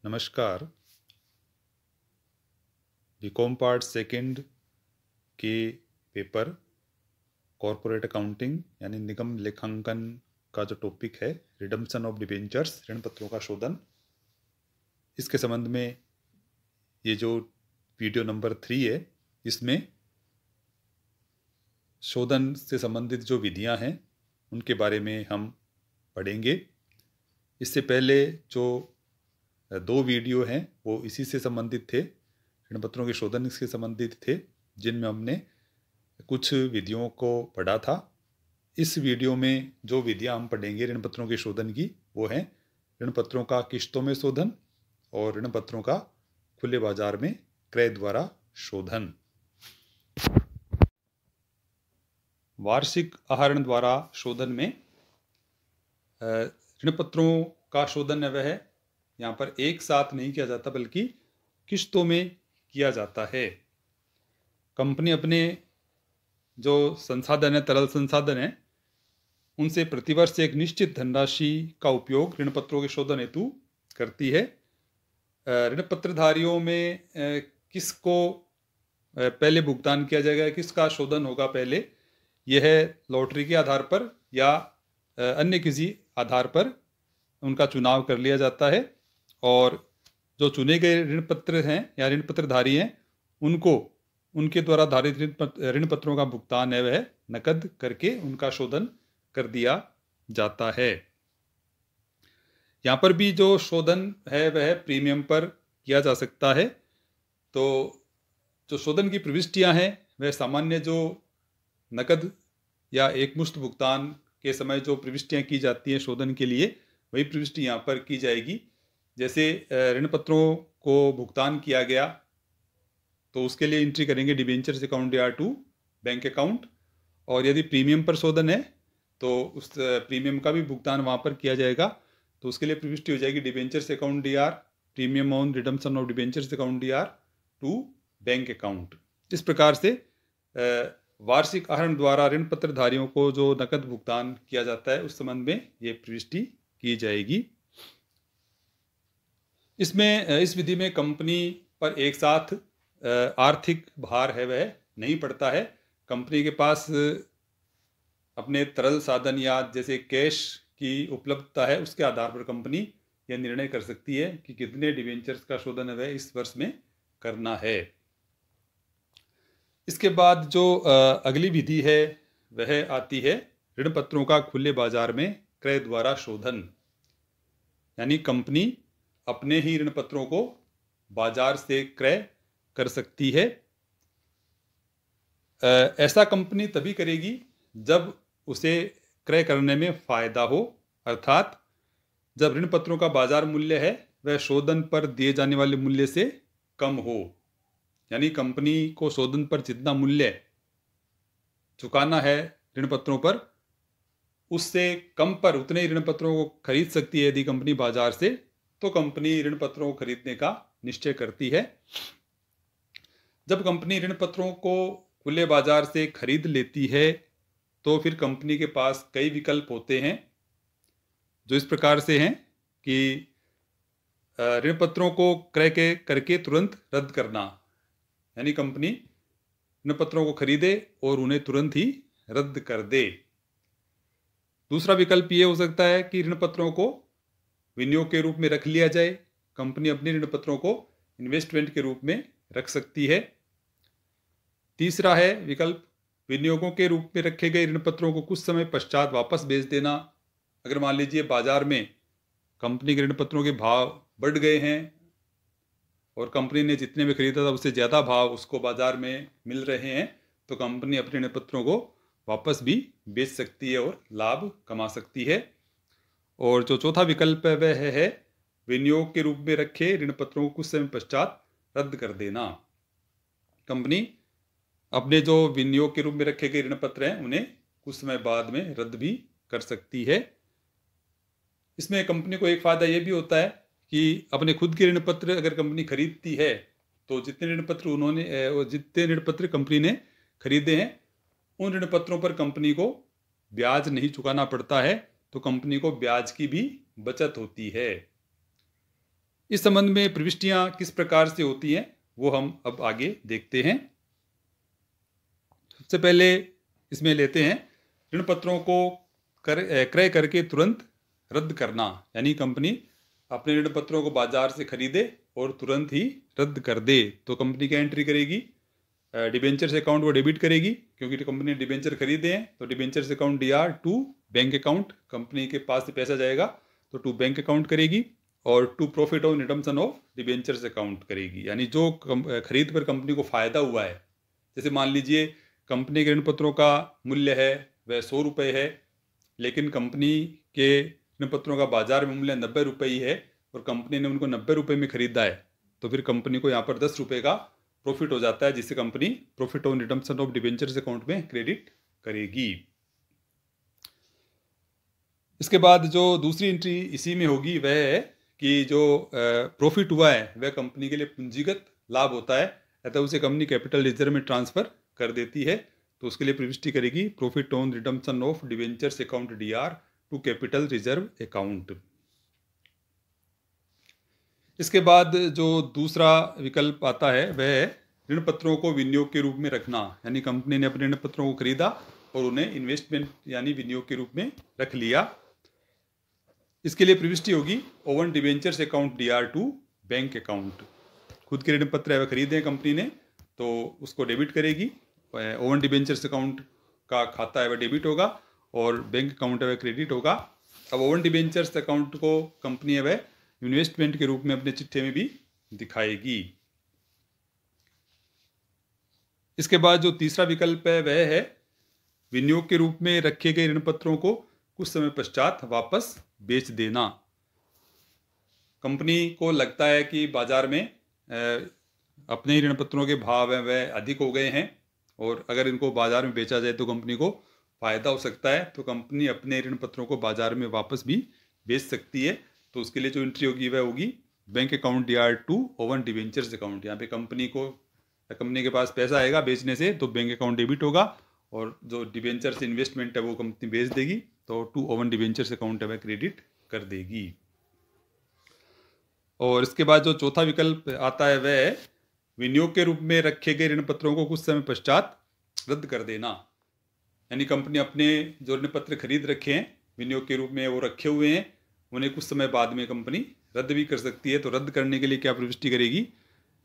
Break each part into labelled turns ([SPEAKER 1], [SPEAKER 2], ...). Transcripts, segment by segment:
[SPEAKER 1] नमस्कार। BCom part second के paper corporate accounting यानी निगम लेखांकन का जो टॉपिक है रिडम्पशन ऑफ डिबेंचर्स, ऋण पत्रों का शोधन, इसके संबंध में ये जो वीडियो नंबर 3 है, इसमें शोधन से संबंधित जो विधियां हैं उनके बारे में हम पढ़ेंगे। इससे पहले जो 2 वीडियो हैं वो इसी से संबंधित थे, ऋण पत्रों के शोधन से संबंधित थे, जिनमें हमने कुछ विधियों को पढ़ा था। इस वीडियो में जो विधियां हम पढ़ेंगे ऋण पत्रों के शोधन की, वो हैं ऋण पत्रों का किश्तों में शोधन और ऋण पत्रों का खुले बाजार में क्रय द्वारा शोधन। वार्षिक आहरण द्वारा शोधन में ऋण पत्रों का शोधन वह यहाँ पर एक साथ नहीं किया जाता बल्कि किश्तों में किया जाता है। कंपनी अपने जो संसाधन है, तरल संसाधन है, उनसे प्रतिवर्ष एक निश्चित धनराशि का उपयोग ऋण पत्रों के शोधन हेतु करती है। ऋण पत्रधारियों में किसको पहले भुगतान किया जाएगा, किसका शोधन होगा पहले, यह लॉटरी के आधार पर या अन्य किसी आधार पर उनका चुनाव कर लिया जाता है और जो चुने गए ऋण पत्र हैं या ऋण पत्रधारी हैं उनको उनके द्वारा धारित ऋण पत्रों का भुगतान है वह नकद करके उनका शोधन कर दिया जाता है। यहाँ पर भी जो शोधन है वह प्रीमियम पर किया जा सकता है। तो जो शोधन की प्रविष्टियां हैं वह सामान्य जो नकद या एकमुश्त भुगतान के समय जो प्रविष्टियां की जाती हैं शोधन के लिए, वही प्रविष्टि यहाँ पर की जाएगी। जैसे ऋण पत्रों को भुगतान किया गया तो उसके लिए एंट्री करेंगे डिबेंचर्स अकाउंट या टू बैंक अकाउंट, और यदि प्रीमियम पर शोधन है तो उस प्रीमियम का भी भुगतान वहाँ पर किया जाएगा। तो उसके लिए प्रविष्टि हो जाएगी debentures account DR, premium on redemption of debentures account DR to bank account. इस प्रकार से वार्षिक आहरण द्वारा ऋण पत्रधारियों को जो नकद भुगतान किया जाता है उस संबंध में ये प्रविष्टि की जाएगी। इसमें इस विधि में कंपनी पर एक साथ आर्थिक भार है वह नहीं पड़ता है। कंपनी के पास अपने तरल साधन या जैसे कैश की उपलब्धता है, उसके आधार पर कंपनी यह निर्णय कर सकती है कि कितने डिबेंचर्स का शोधन है वह इस वर्ष में करना है। इसके बाद जो अगली विधि है वह आती है ऋण पत्रों का खुले बाजार में क्रय द्वारा शोधन, यानी कंपनी अपने ही ऋण पत्रों को बाजार से क्रय कर सकती है। ऐसा कंपनी तभी करेगी जब उसे क्रय करने में फायदा हो, अर्थात जब ऋण पत्रों का बाजार मूल्य है वह शोधन पर दिए जाने वाले मूल्य से कम हो, यानी कंपनी को शोधन पर जितना मूल्य चुकाना है ऋण पत्रों पर उससे कम पर उतने ही ऋण पत्रों को खरीद सकती है। यदि कंपनी बाजार से, तो कंपनी ऋण पत्रों को खरीदने का निश्चय करती है। जब कंपनी ऋण पत्रों को खुले बाजार से खरीद लेती है तो फिर कंपनी के पास कई विकल्प होते हैं जो इस प्रकार से हैं कि ऋण पत्रों को क्रय करके तुरंत रद्द करना, यानी कंपनी ऋण पत्रों को खरीदे और उन्हें तुरंत ही रद्द कर दे। दूसरा विकल्प ये हो सकता है कि ऋण पत्रों को विनियोग के रूप में रख लिया जाए। कंपनी अपने ऋण पत्रों को इन्वेस्टमेंट के रूप में रख सकती है। तीसरा है विकल्प विनियोगों के रूप में रखे गए ऋण पत्रों को कुछ समय पश्चात वापस बेच देना। अगर मान लीजिए बाजार में कंपनी के ऋण पत्रों के भाव बढ़ गए हैं और कंपनी ने जितने में खरीदा था उससे ज़्यादा भाव उसको बाजार में मिल रहे हैं, तो कंपनी अपने ऋण पत्रों को वापस भी बेच सकती है और लाभ कमा सकती है। और जो चौथा विकल्प है वह है विनियोग के रूप में रखे ऋण पत्रों को कुछ समय पश्चात रद्द कर देना। कंपनी अपने जो विनियोग के रूप में रखे गए ऋण पत्र हैं उन्हें कुछ समय बाद में रद्द भी कर सकती है। इसमें कंपनी को एक फायदा यह भी होता है कि अपने खुद के ऋण पत्र अगर कंपनी खरीदती है तो जितने ऋण पत्र कंपनी ने खरीदे हैं उन ऋण पत्रों पर कंपनी को ब्याज नहीं चुकाना पड़ता है, तो कंपनी को ब्याज की भी बचत होती है। इस संबंध में प्रविष्टियां किस प्रकार से होती हैं वो हम अब आगे देखते हैं। सबसे पहले इसमें लेते हैं ऋण पत्रों को क्रय करके तुरंत रद्द करना, यानी कंपनी अपने ऋण पत्रों को बाजार से खरीदे और तुरंत ही रद्द कर दे तो कंपनी क्या एंट्री करेगी, डिबेंचर्स अकाउंट को डेबिट करेगी, क्योंकि कंपनी ने डिबेंचर खरीदे हैं तो debentures account DR to bank account, company के पास से पैसा जाएगा तो टू बैंक अकाउंट करेगी, और to profit on redemption of debentures account करेगी। यानी जो खरीद पर कंपनी को फायदा हुआ है, जैसे मान लीजिए कंपनी के ऋण पत्रों का मूल्य है वह 100 रुपये है, लेकिन कंपनी के ऋण पत्रों का बाजार में मूल्य 90 रुपये ही है और कंपनी ने उनको 90 रुपये में खरीदा है, तो फिर कंपनी को यहाँ पर 10 रुपये का प्रॉफिट हो जाता है, जिससे company profit on redemption of debentures account में क्रेडिट करेगी। इसके बाद जो दूसरी एंट्री इसी में होगी वह है कि जो प्रॉफिट हुआ है वह कंपनी के लिए पूंजीगत लाभ होता है, अतः उसे कंपनी कैपिटल रिजर्व में ट्रांसफर कर देती है, तो उसके लिए प्रविष्टि करेगी profit on redemption of debentures account DR to capital reserve account. इसके बाद जो दूसरा विकल्प आता है वह है ऋण पत्रों को विनियोग के रूप में रखना, यानी कंपनी ने अपने ऋण पत्रों को खरीदा और उन्हें इन्वेस्टमेंट यानी विनियोग के रूप में रख लिया। इसके लिए प्रविष्टि होगी own debentures account DR to bank account. खुद के ऋण पत्र है वह खरीदे हैं कंपनी ने तो उसको डेबिट करेगी, ओवन डिबेंचर्स अकाउंट का खाता है वह डेबिट होगा और बैंक अकाउंट है वह क्रेडिट होगा। अब ओवन डिबेंचर्स अकाउंट को कंपनी है वह इन्वेस्टमेंट के रूप में अपने चिट्ठे में भी दिखाएगी। इसके बाद जो तीसरा विकल्प है वह है विनियोग के रूप में रखे गए ऋण पत्रों को कुछ समय पश्चात वापस बेच देना। कंपनी को लगता है कि बाजार में अपने ऋण पत्रों के भाव हैं वह अधिक हो गए हैं और अगर इनको बाजार में बेचा जाए तो कंपनी को फायदा हो सकता है, तो कंपनी अपने ऋण पत्रों को बाजार में वापस भी बेच सकती है। तो उसके लिए जो एंट्री होगी वह होगी bank account DR to own debentures account. यहाँ पे कंपनी के पास पैसा आएगा बेचने से तो बैंक अकाउंट डेबिट होगा और जो डिबेंचर्स इन्वेस्टमेंट है वो कंपनी बेच देगी तो टू ओवन डिबेंचर्स अकाउंट है वह क्रेडिट कर देगी। और इसके बाद जो चौथा विकल्प आता है वह है विनियोग के रूप में रखे गए ऋण पत्रों को कुछ समय पश्चात रद्द कर देना, यानी कंपनी अपने जो ऋण पत्र खरीद रखे हैं विनियोग के रूप में वो रखे हुए हैं, उन्हें कुछ समय बाद में कंपनी रद्द भी कर सकती है। तो रद्द करने के लिए क्या प्रविष्टि करेगी,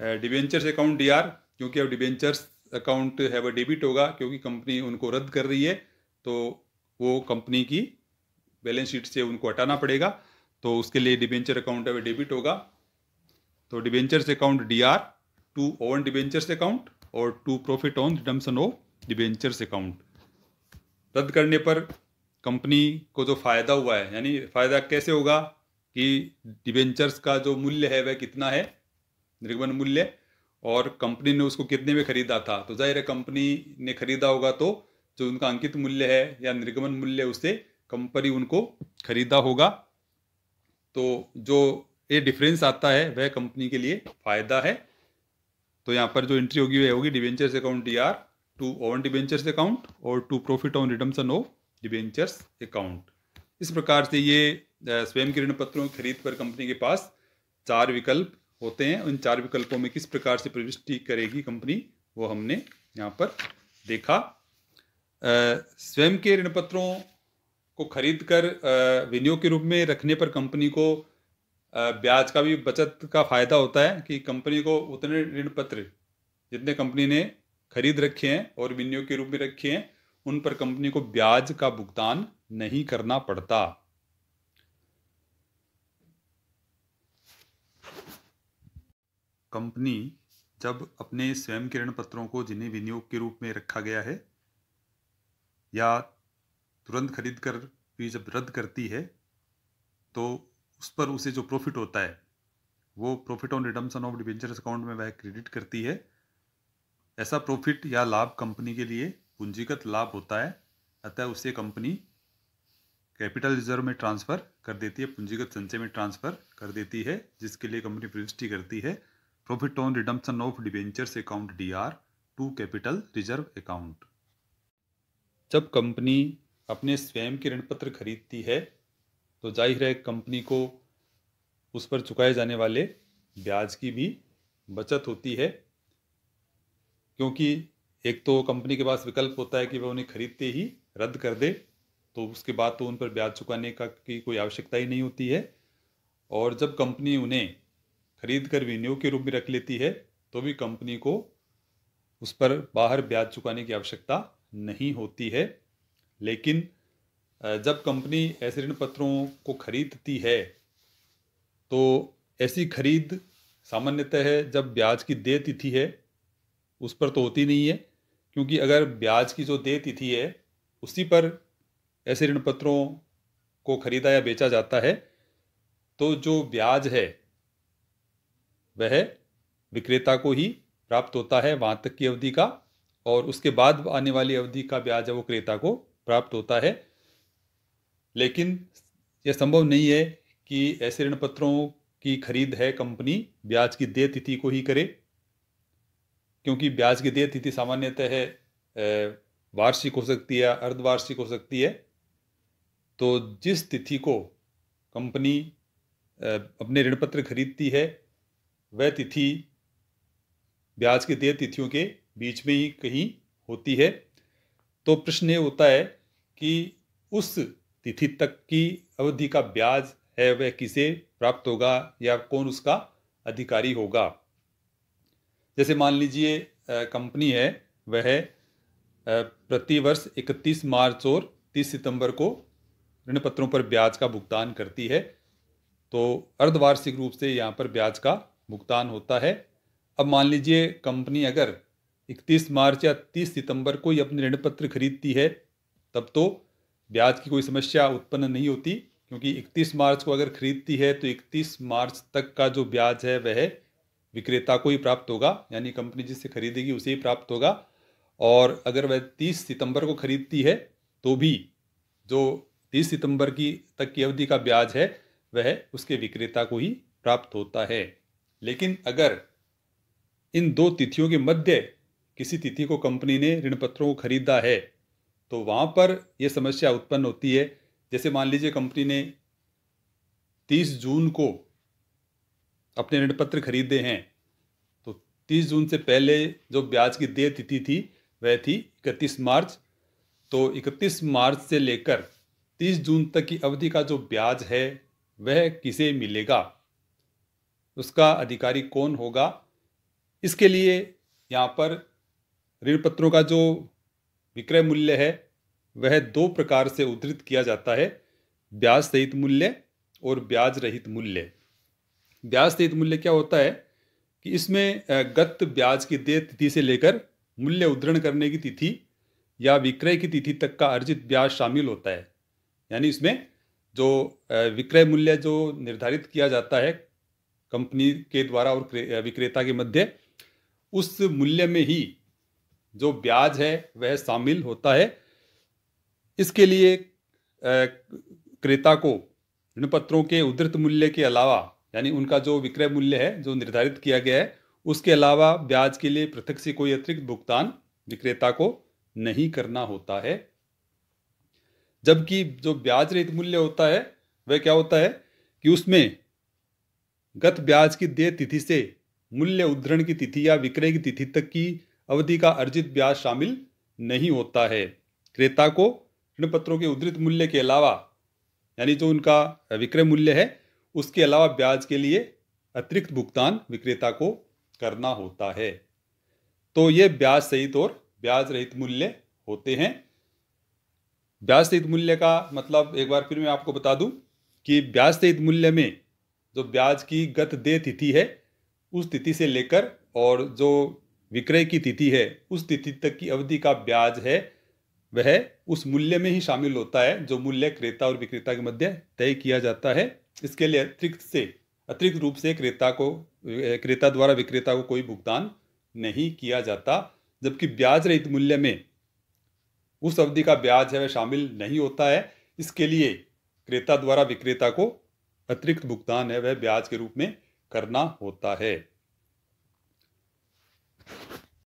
[SPEAKER 1] डिबेंचर्स अकाउंट DR, क्योंकि अब डिबेंचर्स अकाउंट है वह डेबिट होगा क्योंकि कंपनी उनको रद्द कर रही है तो वो कंपनी की बैलेंस शीट से उनको हटाना पड़ेगा, तो उसके लिए डिबेंचर अकाउंट है वह डेबिट होगा। तो debentures account DR to own debentures account और to profit on redemption of debentures account. रद्द करने पर कंपनी को जो फ़ायदा हुआ है, यानी फ़ायदा कैसे होगा कि डिबेंचर्स का जो मूल्य है वह कितना है, निर्गमन मूल्य, और कंपनी ने उसको कितने में खरीदा था, तो जाहिर है कंपनी ने खरीदा होगा तो जो उनका अंकित मूल्य है या निर्गमन मूल्य उससे कंपनी उनको खरीदा होगा, तो जो ये डिफरेंस आता है वह कंपनी के लिए फ़ायदा है। तो यहाँ पर जो एंट्री होगी वह होगी debentures account DR to own debentures account और to profit on redemption of debentures account. इस प्रकार से ये स्वयं के ऋण पत्रों की खरीद पर कंपनी के पास 4 विकल्प होते हैं। उन 4 विकल्पों में किस प्रकार से प्रविष्टि करेगी कंपनी वो हमने यहाँ पर देखा। स्वयं के ऋण पत्रों को खरीद कर विनियोग के रूप में रखने पर कंपनी को ब्याज का भी बचत का फायदा होता है कि कंपनी को उतने ऋण पत्र जितने कंपनी ने खरीद रखे हैं और विनियोग के रूप में रखे हैं उन पर कंपनी को ब्याज का भुगतान नहीं करना पड़ता। कंपनी जब अपने स्वयं के ऋण पत्रों को जिन्हें विनियोग के रूप में रखा गया है या तुरंत खरीद कर भी जब रद्द करती है तो उस पर उसे जो प्रॉफिट होता है वो profit on redemption of debentures account में वह क्रेडिट करती है। ऐसा प्रॉफिट या लाभ कंपनी के लिए पूंजीगत लाभ होता है, अतः उसे कंपनी कैपिटल रिजर्व में ट्रांसफ़र कर देती है, पूंजीगत संचय में ट्रांसफ़र कर देती है, जिसके लिए कंपनी प्रविष्टि करती है profit on redemption of debentures account DR to capital reserve account. जब कंपनी अपने स्वयं के ऋण पत्र खरीदती है तो जाहिर है कंपनी को उस पर चुकाए जाने वाले ब्याज की भी बचत होती है, क्योंकि एक तो कंपनी के पास विकल्प होता है कि वह उन्हें खरीदते ही रद्द कर दे, तो उसके बाद तो उन पर ब्याज चुकाने की कोई आवश्यकता ही नहीं होती है। और जब कंपनी उन्हें खरीद कर विनियोग के रूप में रख लेती है तो भी कंपनी को उस पर बाहर ब्याज चुकाने की आवश्यकता नहीं होती है। लेकिन जब कंपनी ऐसे ऋण पत्रों को खरीदती है तो ऐसी खरीद सामान्यतः है जब ब्याज की देय तिथि है उस पर तो होती नहीं है, क्योंकि अगर ब्याज की जो देय तिथि है उसी पर ऐसे ऋण पत्रों को खरीदा या बेचा जाता है तो जो ब्याज है वह विक्रेता को ही प्राप्त होता है वहाँ तक की अवधि का, और उसके बाद आने वाली अवधि का ब्याज है वो क्रेता को प्राप्त होता है। लेकिन यह संभव नहीं है कि ऐसे ऋण पत्रों की खरीद है कंपनी ब्याज की देय तिथि को ही करे, क्योंकि ब्याज की देय तिथि सामान्यतः है वार्षिक हो सकती है, अर्धवार्षिक हो सकती है। तो जिस तिथि को कंपनी अपने ऋण पत्र खरीदती है वह तिथि ब्याज की देय तिथियों के बीच में ही कहीं होती है। तो प्रश्न ये होता है कि उस तिथि तक की अवधि का ब्याज है वह किसे प्राप्त होगा या कौन उसका अधिकारी होगा। जैसे मान लीजिए कंपनी है वह प्रति वर्ष 31 मार्च और 30 सितंबर को ऋण पत्रों पर ब्याज का भुगतान करती है, तो अर्धवार्षिक रूप से यहाँ पर ब्याज का भुगतान होता है। अब मान लीजिए कंपनी अगर 31 मार्च या 30 सितंबर को ही अपने ऋण पत्र खरीदती है तब तो ब्याज की कोई समस्या उत्पन्न नहीं होती, क्योंकि 31 मार्च को अगर खरीदती है तो 31 मार्च तक का जो ब्याज है वह विक्रेता को ही प्राप्त होगा, यानी कंपनी जिससे खरीदेगी उसे ही प्राप्त होगा। और अगर वह 30 सितंबर को खरीदती है तो भी जो 30 सितंबर की तक की अवधि का ब्याज है वह उसके विक्रेता को ही प्राप्त होता है। लेकिन अगर इन दो तिथियों के मध्य किसी तिथि को कंपनी ने ऋण पत्रों को खरीदा है तो वहाँ पर यह समस्या उत्पन्न होती है। जैसे मान लीजिए कंपनी ने 30 जून को अपने ऋण पत्र खरीदे हैं, तो 30 जून से पहले जो ब्याज की देय तिथि थी वह थी 31 मार्च। तो 31 मार्च से लेकर 30 जून तक की अवधि का जो ब्याज है वह किसे मिलेगा, उसका अधिकारी कौन होगा। इसके लिए यहाँ पर ऋण पत्रों का जो विक्रय मूल्य है वह दो प्रकार से उद्धृत किया जाता है, ब्याज सहित मूल्य और ब्याज रहित मूल्य। ब्याज सहित मूल्य क्या होता है कि इसमें गत ब्याज की देय तिथि से लेकर मूल्य उद्धरण करने की तिथि या विक्रय की तिथि तक का अर्जित ब्याज शामिल होता है। यानी इसमें जो विक्रय मूल्य जो निर्धारित किया जाता है कंपनी के द्वारा और विक्रेता के मध्य, उस मूल्य में ही जो ब्याज है वह शामिल होता है। इसके लिए क्रेता को ऋण पत्रों के उद्धृत मूल्य के अलावा, यानी उनका जो विक्रय मूल्य है जो निर्धारित किया गया है उसके अलावा ब्याज के लिए पृथक से कोई अतिरिक्त भुगतान विक्रेता को नहीं करना होता है। जबकि जो ब्याज रहित मूल्य होता है वह क्या होता है कि उसमें गत ब्याज की देय तिथि से मूल्य उद्धरण की तिथि या विक्रय की तिथि तक की अवधि का अर्जित ब्याज शामिल नहीं होता है। क्रेता को ऋण पत्रों के उद्धृत मूल्य के अलावा, यानी जो उनका विक्रय मूल्य है उसके अलावा ब्याज के लिए अतिरिक्त भुगतान विक्रेता को करना होता है। तो ये ब्याज सहित और ब्याज रहित मूल्य होते हैं। ब्याज सहित मूल्य का मतलब एक बार फिर मैं आपको बता दूं कि ब्याज सहित मूल्य में जो ब्याज की गत देय तिथि है उस तिथि से लेकर और जो विक्रय की तिथि है उस तिथि तक की अवधि का ब्याज है वह उस मूल्य में ही शामिल होता है जो मूल्य क्रेता और विक्रेता के मध्य तय किया जाता है। इसके लिए अतिरिक्त रूप से क्रेता द्वारा विक्रेता को कोई भुगतान नहीं किया जाता। जबकि ब्याज रहित मूल्य में उस अवधि का ब्याज है वह शामिल नहीं होता है, इसके लिए क्रेता द्वारा विक्रेता को अतिरिक्त भुगतान है वह ब्याज के रूप में करना होता है।